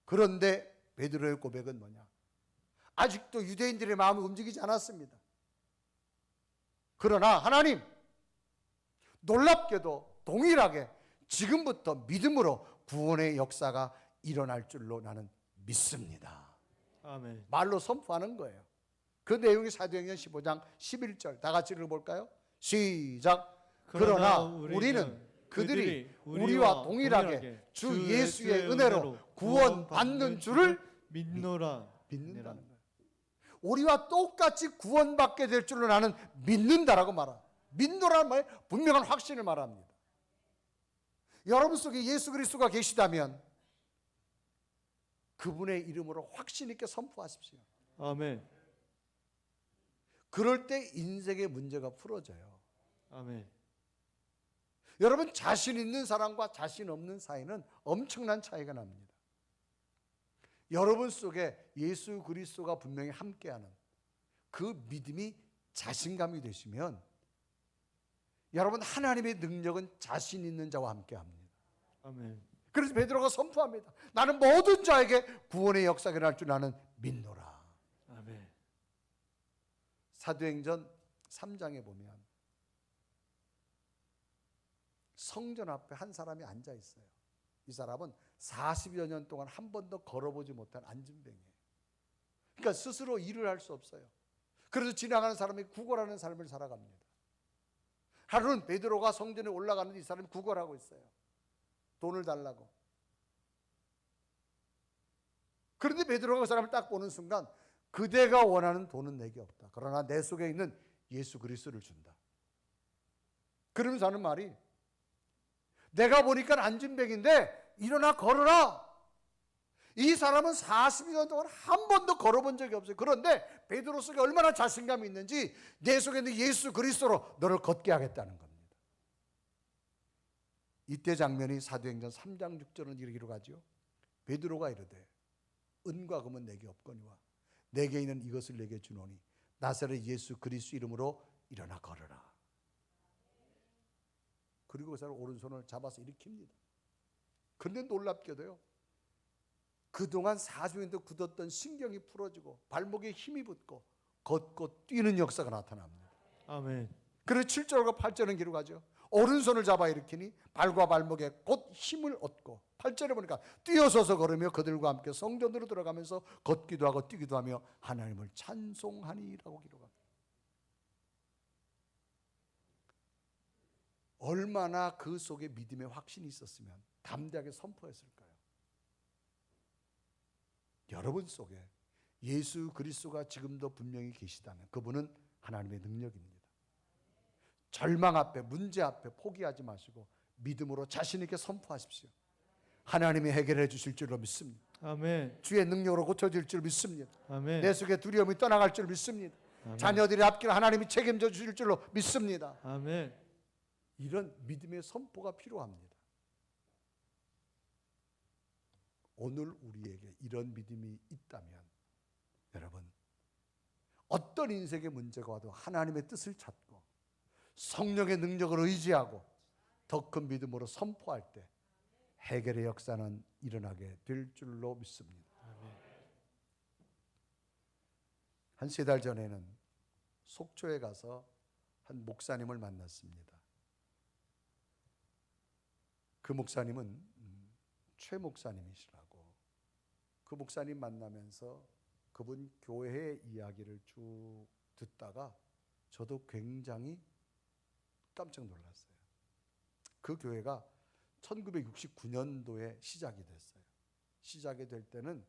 그런데 베드로의 고백은 뭐냐? 아직도 유대인들의 마음이 움직이지 않았습니다. 그러나 하나님, 놀랍게도 동일하게 지금부터 믿음으로 구원의 역사가 일어날 줄로 나는 믿습니다. 아멘. 말로 선포하는 거예요. 그 내용이 사도행전 15장 11절. 다 같이 읽어볼까요? 시작. 그러나 우리는 그들이 우리와 동일하게 주 예수의 은혜로 구원받는 줄을 믿는다는 거예요. 우리와 똑같이 구원받게 될 줄로 나는 믿는다라고 말합니다. 믿노라는 말에 분명한 확신을 말합니다. 여러분 속에 예수 그리스도가 계시다면 그분의 이름으로 확신 있게 선포하십시오. 아멘. 그럴 때 인생의 문제가 풀어져요. 아멘. 여러분, 자신 있는 사람과 자신 없는 사이는 엄청난 차이가 납니다. 여러분 속에 예수 그리스도가 분명히 함께하는 그 믿음이 자신감이 되시면 여러분, 하나님의 능력은 자신 있는 자와 함께합니다. 아멘. 그래서 베드로가 선포합니다. 나는 모든 자에게 구원의 역사가 일어날 줄 나는 믿노라. 아멘. 사도행전 3장에 보면 성전 앞에 한 사람이 앉아 있어요. 이 사람은 40여 년 동안 한 번도 걸어보지 못한 안진뱅이에요. 그러니까 스스로 일을 할 수 없어요. 그래서 지나가는 사람이 구걸하는 삶을 살아갑니다. 하루는 베드로가 성전에 올라가는데 이 사람이 구걸하고 있어요. 돈을 달라고. 그런데 베드로가 그 사람을 딱 보는 순간 그대가 원하는 돈은 내게 없다. 그러나 내 속에 있는 예수 그리스도를 준다. 그러면서 하는 말이, 내가 보니까 안진뱅인데 일어나 걸어라. 이 사람은 40년 동안 한 번도 걸어본 적이 없어요. 그런데 베드로 속에 얼마나 자신감이 있는지 내 속에 있는 예수 그리스도로 너를 걷게 하겠다는 겁니다. 이때 장면이 사도행전 3장 6절은 이렇게 기록하죠. 베드로가 이르되 은과 금은 내게 없거니와 내게 있는 이것을 내게 주노니 나사렛 예수 그리스도 이름으로 일어나 걸어라. 그리고 그 사람 오른손을 잡아서 일으킵니다. 그런데 놀랍게도요, 그동안 40년도 굳었던 신경이 풀어지고 발목에 힘이 붙고 걷고 뛰는 역사가 나타납니다. 아멘. 그래서 7절과 8절은 기록하죠. 오른손을 잡아 일으키니 발과 발목에 곧 힘을 얻고, 8절에 보니까 뛰어서서 걸으며 그들과 함께 성전으로 들어가면서 걷기도 하고 뛰기도 하며 하나님을 찬송하니라고 기록합니다. 얼마나 그 속에 믿음의 확신이 있었으면 담대하게 선포했을까요? 여러분 속에 예수 그리스도가 지금도 분명히 계시다면 그분은 하나님의 능력입니다. 절망 앞에, 문제 앞에 포기하지 마시고 믿음으로 자신 있게 선포하십시오. 하나님이 해결해 주실 줄로 믿습니다. 아멘. 주의 능력으로 고쳐질 줄 믿습니다. 아멘. 내 속에 두려움이 떠나갈 줄 믿습니다. 아멘. 자녀들의 앞길을 하나님이 책임져 주실 줄로 믿습니다. 아멘. 이런 믿음의 선포가 필요합니다. 오늘 우리에게 이런 믿음이 있다면 여러분, 어떤 인생의 문제가 와도 하나님의 뜻을 찾고 성령의 능력을 의지하고 더 큰 믿음으로 선포할 때 해결의 역사는 일어나게 될 줄로 믿습니다. 한 3달 전에는 속초에 가서 한 한 목사님을 만났습니다. 그 목사님은 최 목사님이시라고. 그 목사님 만나면서 그분 교회의 이야기를 쭉 듣다가 저도 굉장히 깜짝 놀랐어요. 그 교회가 1969년도에 시작이 됐어요. 시작이 될 때는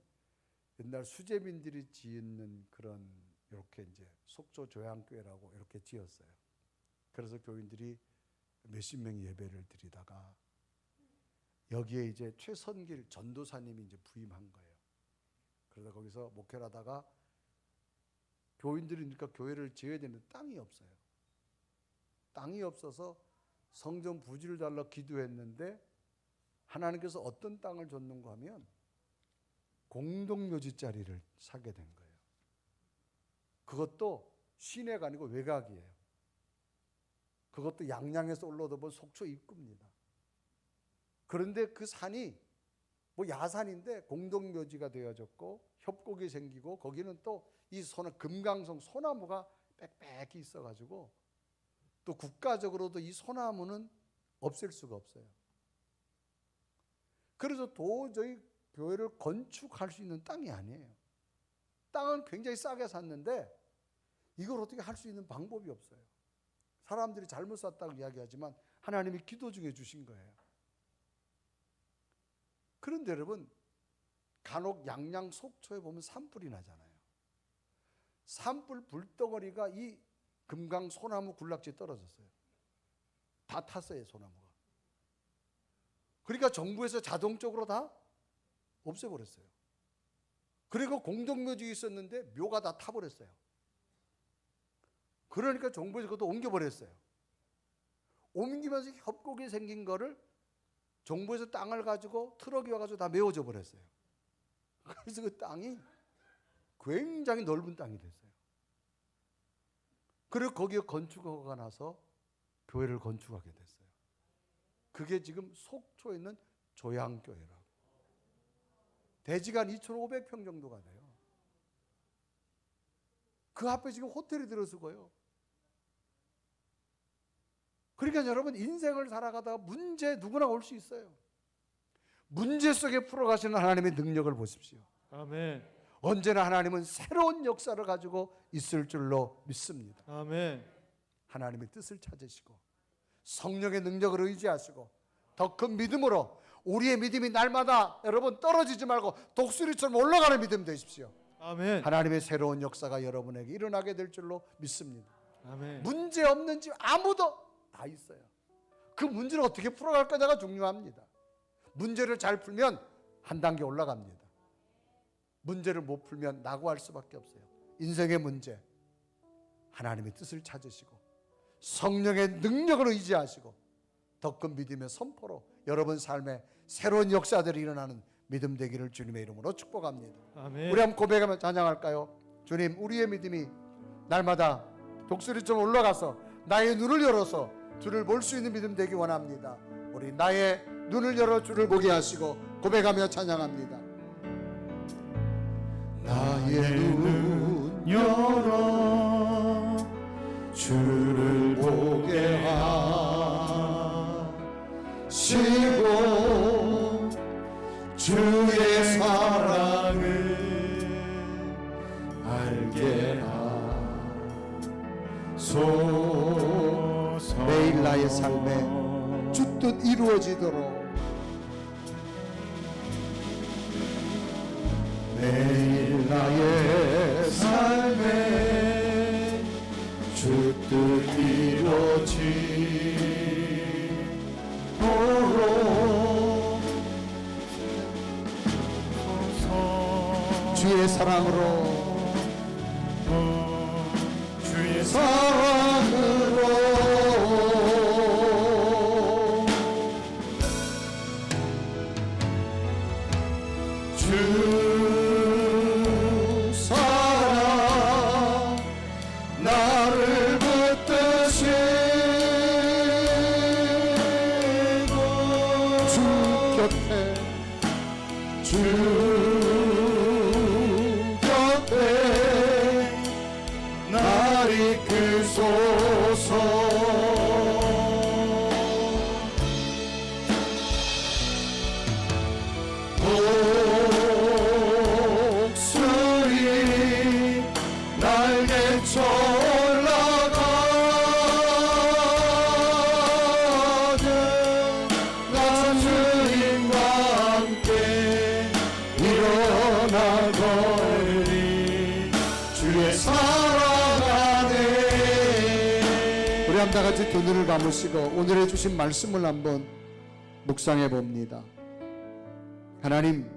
옛날 수재민들이 짓는 그런 이렇게 이제 속초 조양교회라고 이렇게 지었어요. 그래서 교인들이 몇십 명이 예배를 드리다가 여기에 이제 최선길 전도사님이 이제 부임한 거예요. 그러다 거기서 목회를 하다가 교인들이니까 교회를 지어야 되는데 땅이 없어요. 땅이 없어서 성전 부지를 달라 기도했는데 하나님께서 어떤 땅을 줬는가 하면 공동묘지 자리를 사게 된 거예요. 그것도 시내가 아니고 외곽이에요. 그것도 양양에서 올라오다 보면 속초 입구입니다. 그런데 그 산이 뭐 야산인데 공동묘지가 되어졌고 협곡이 생기고 거기는 또 이 금강송 소나무가 빽빽히 있어가지고 또 국가적으로도 이 소나무는 없앨 수가 없어요. 그래서 도저히 교회를 건축할 수 있는 땅이 아니에요. 땅은 굉장히 싸게 샀는데 이걸 어떻게 할 수 있는 방법이 없어요. 사람들이 잘못 샀다고 이야기하지만 하나님이 기도 중에 주신 거예요. 그런데 여러분, 간혹 양양 속초에 보면 산불이 나잖아요. 산불 불덩어리가 이 금강 소나무 군락지에 떨어졌어요. 다 탔어요, 소나무가. 그러니까 정부에서 자동적으로 다 없애버렸어요. 그리고 공동묘지에 있었는데 묘가 다 타버렸어요. 그러니까 정부에서 그것도 옮겨버렸어요. 옮기면서 협곡이 생긴 거를 정부에서 땅을 가지고 트럭이 와가지고 다 메워져 버렸어요. 그래서 그 땅이 굉장히 넓은 땅이 됐어요. 그리고 거기에 건축허가가 나서 교회를 건축하게 됐어요. 그게 지금 속초에 있는 조양교회라고. 대지가 한 2,500평 정도가 돼요. 그 앞에 지금 호텔이 들어서고요. 그러니까 여러분, 인생을 살아가다가 문제 누구나 올 수 있어요. 문제 속에 풀어가시는 하나님의 능력을 보십시오. 아멘. 언제나 하나님은 새로운 역사를 가지고 있을 줄로 믿습니다. 아멘. 하나님의 뜻을 찾으시고 성령의 능력을 의지하시고 더 큰 믿음으로 우리의 믿음이 날마다 여러분 떨어지지 말고 독수리처럼 올라가는 믿음 되십시오. 아멘. 하나님의 새로운 역사가 여러분에게 일어나게 될 줄로 믿습니다. 아멘. 문제 없는 집 아무도 다 있어요. 그 문제를 어떻게 풀어갈 거냐가 중요합니다. 문제를 잘 풀면 한 단계 올라갑니다. 문제를 못 풀면 낙오할 수밖에 없어요. 인생의 문제, 하나님의 뜻을 찾으시고 성령의 능력을 의지하시고 더 큰 믿음의 선포로 여러분 삶에 새로운 역사들이 일어나는 믿음 되기를 주님의 이름으로 축복합니다. 아멘. 우리 한번 고백하며 찬양할까요? 주님, 우리의 믿음이 날마다 독수리처럼 올라가서 나의 눈을 열어서 주를 볼 수 있는 믿음 되기 원합니다. 우리 나의 눈을 열어 주를 보게 하시고 고백하며 찬양합니다. 나의 눈 열어 주를 보게 하시고 주의 사랑을 알게 하소서. 매일 나의 삶에 주 뜻 이루어지도록 매일 나의 삶에 주 뜻 이루어지도록 주의 사랑으로 주의 사랑으로 주 사랑 나를 붙드시고 주 곁에 주 곁에 날 이끌소서. 일어나 걸으리 주의 사랑 안에. 우리 다 같이 두 눈을 감으시고 오늘의 주신 말씀을 한번 묵상해 봅니다. 하나님,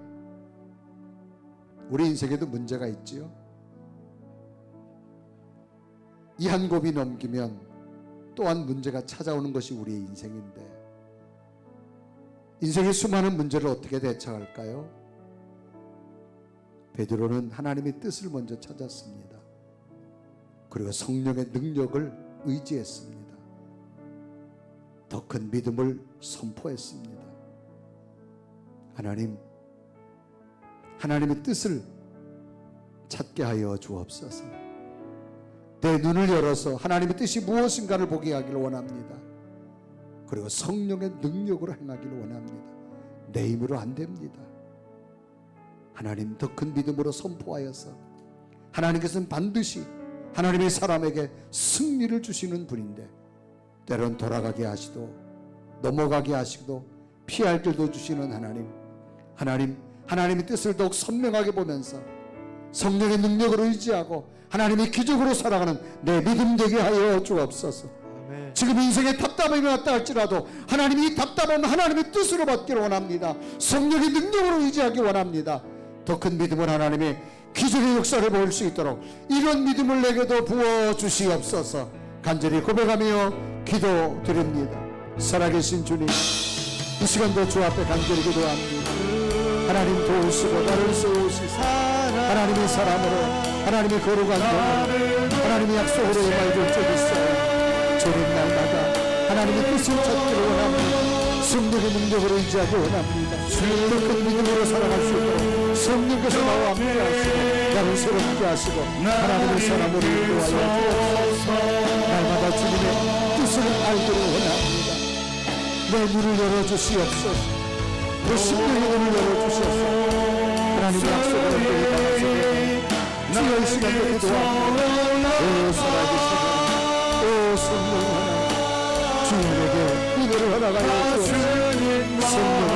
우리 인생에도 문제가 있지요. 이 한 곱이 넘기면 또한 문제가 찾아오는 것이 우리의 인생인데, 인생의 수많은 문제를 어떻게 대처할까요? 베드로는 하나님의 뜻을 먼저 찾았습니다. 그리고 성령의 능력을 의지했습니다. 더 큰 믿음을 선포했습니다. 하나님, 하나님의 뜻을 찾게 하여 주옵소서. 내 눈을 열어서 하나님의 뜻이 무엇인가를 보게 하기를 원합니다. 그리고 성령의 능력으로 행하기를 원합니다. 내 힘으로 안 됩니다. 하나님, 더 큰 믿음으로 선포하여서 하나님께서는 반드시 하나님의 사람에게 승리를 주시는 분인데, 때론 돌아가게 하시도 넘어가게 하시도 피할 길도 주시는 하나님의 뜻을 더욱 선명하게 보면서 성령의 능력을 의지하고 하나님의 기적으로 살아가는 내 믿음 되게 하여 주옵소서. 아멘. 지금 인생에 답답함이 왔다 할지라도 하나님이 이 답답함을 하나님의 뜻으로 받기를 원합니다. 성령의 능력으로 의지하기 원합니다. 더 큰 믿음을 하나님의 기적의 역사를 보일 수 있도록 이런 믿음을 내게도 부어주시옵소서. 간절히 고백하며 기도드립니다. 살아계신 주님, 이 시간도 주 앞에 간절히 기도합니다. 하나님 도우시고 나를 세우시사 하나님의 사람으로, 하나님의 거룩한 영으로, 하나님의 약속으로 임하여줄 줄 있어요. 주님, 날마다 하나님의 뜻을 찾기를 원합니다. 성령의 능력으로 의지하기 원합니다. 더 큰 믿음으로 살아갈 수 있도록 성령께서 나와 함께 하시고 나를 새롭게 하시고 하나님의 사람으로 인도하여 주옵소서. 날마다 주님의 뜻을 알기를 원합니다. 내 눈을 열어주시옵소서. 내 심령의 눈을 열어주시옵소서. 하나님의 약속을 얻기 바라시고 주여 이 시간에 기도합니다. 오 살아계신 하나님, 오 성령 하나님, 주님에게 은혜를 허락하여 주옵소서. 성령을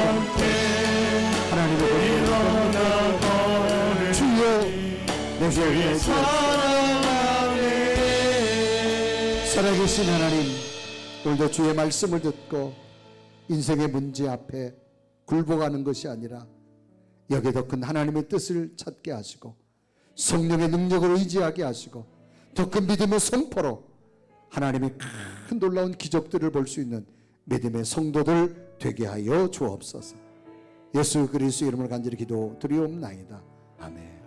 하나님의 권능을 주여 내게 은혜 주옵소서. 살아계신 하나님, 오늘도 주의 말씀을 듣고 인생의 문제 앞에 굴복하는 것이 아니라 여기에 더 큰 하나님의 뜻을 찾게 하시고 성령의 능력을 의지하게 하시고 더 큰 믿음의 선포로 하나님의 큰 놀라운 기적들을 볼 수 있는 믿음의 성도들 되게 하여 주옵소서. 예수 그리스도 이름으로 간절히 기도드리옵나이다. 아멘.